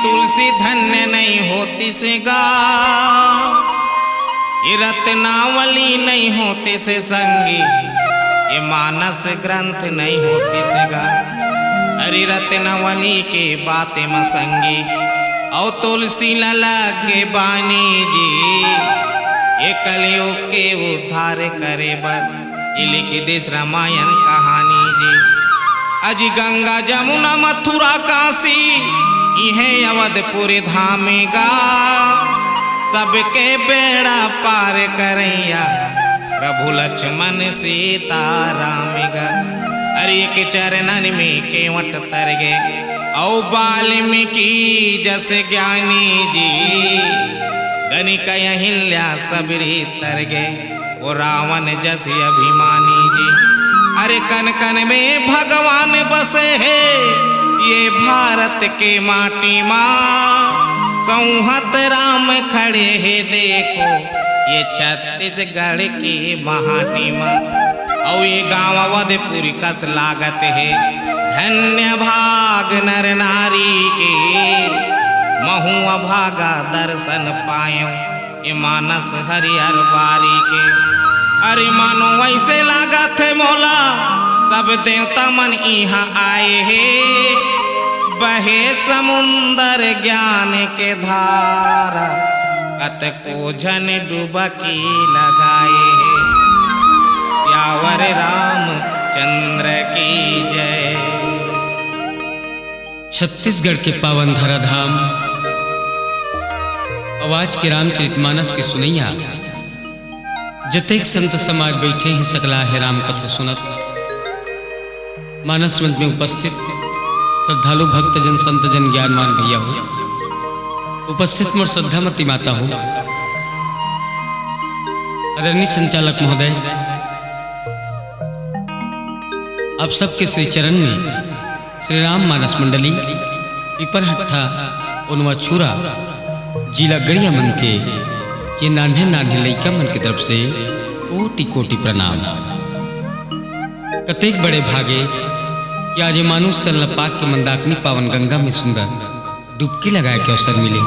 तुलसी धन्य नहीं होती से गा, ये रत्नावली नहीं होती से संगी, ये मानस ग्रंथ नहीं होती से गा। अरे रत्नावली के बातें मसंगी और तुलसी ललग के बानी जी, ये कलयुग के उद्धार करे बर ये लिखी देश रामायण कहानी जी। अजी गंगा जमुना मथुरा काशी यह अवधपुर धामेगा, सबके बेड़ा पार करैया प्रभु लक्ष्मण सीता रामेगा। अरे के चरणन में केवट तर गे औ वाल्मीकि जस ज्ञानी जी, गणिक अहिल्या सबरी तर गे वो रावण जस अभिमानी जी। अरे कन कन में भगवान बसे है ये भारत के माटी माँ, संहत राम खड़े है देखो ये छत्तीसगढ़ की महाटी माँ। और ये गाँव अवधपुर कस लागत है, धन्य भाग नर नारी के महुआ भागा दर्शन पायो ये मानस हरिहर बारी के। अरे मानो वैसे लागा थे मौला सब देवता मन यहाँ आए हैं, बहे समुंदर ज्ञान के धारा कत को जन डुबकी लगाए हैं। यावर रामचंद्र की जय। छत्तीसगढ़ के पावन धराधाम आवाज के रामचरितमानस के सुनैया, जतेक संत समाज बैठे हैं सकला है राम कथा सुनत। मानस मंच में उपस्थित श्रद्धालु भक्तजन संतजन ज्ञानमान भैया हो, उपस्थित मोर श्रद्धामती माता हो, आदरणीय संचालक महोदय, आप सबके श्री चरण में श्री राम मानस मंडली पिपरहट्टा उनवा छुरा जिला गरिया मन के ये नान्हे नान्हे लइका मन की तरफ से कोटि कोटि प्रणाम। कतेक बड़े भागे कि आज मानुष तल पाक के मंदाकिनी पावन गंगा में सुंदर डुबकी लगाए के अवसर मिले।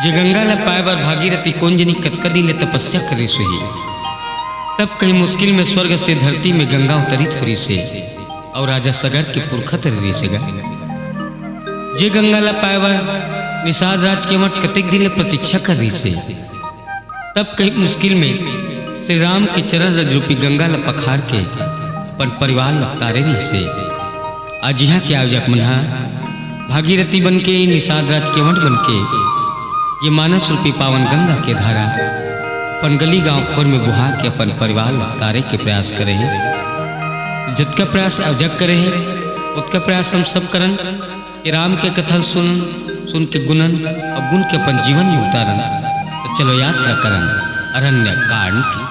जे गंगा ला पाए बर भागीरथी कोंजनी कतकदी ले तपस्या करे सोही, तब कहीं मुश्किल में स्वर्ग से धरती में गंगा उतरित हो रही से और राजा सगर के पुरखा तरी से गा। जे गंगा ला पाए बर निषाद राज के मठ कतिक दिन ले प्रतीक्षा कर रही से। तब कई मुश्किल में श्री राम के चरण रज रूपी गंगा ल पखार के अपन परिवार ल तारे रही से। आज यहाँ के आवजक मन्हा भागीरथी बन के निषाद राज के मठ बन के ये मानस रूपी पावन गंगा के धारा अपन गली गांव खोर में बुहा के अपन परिवार ल तारे के प्रयास करे हैं। जितका प्रयास आवजक करे हैं उतका प्रयास हम सब करन कि राम के कथा सुन के गुणन और गुण के अपन जीवन में उतारन। तो चलो यात्रा करन अरण्य कांड की।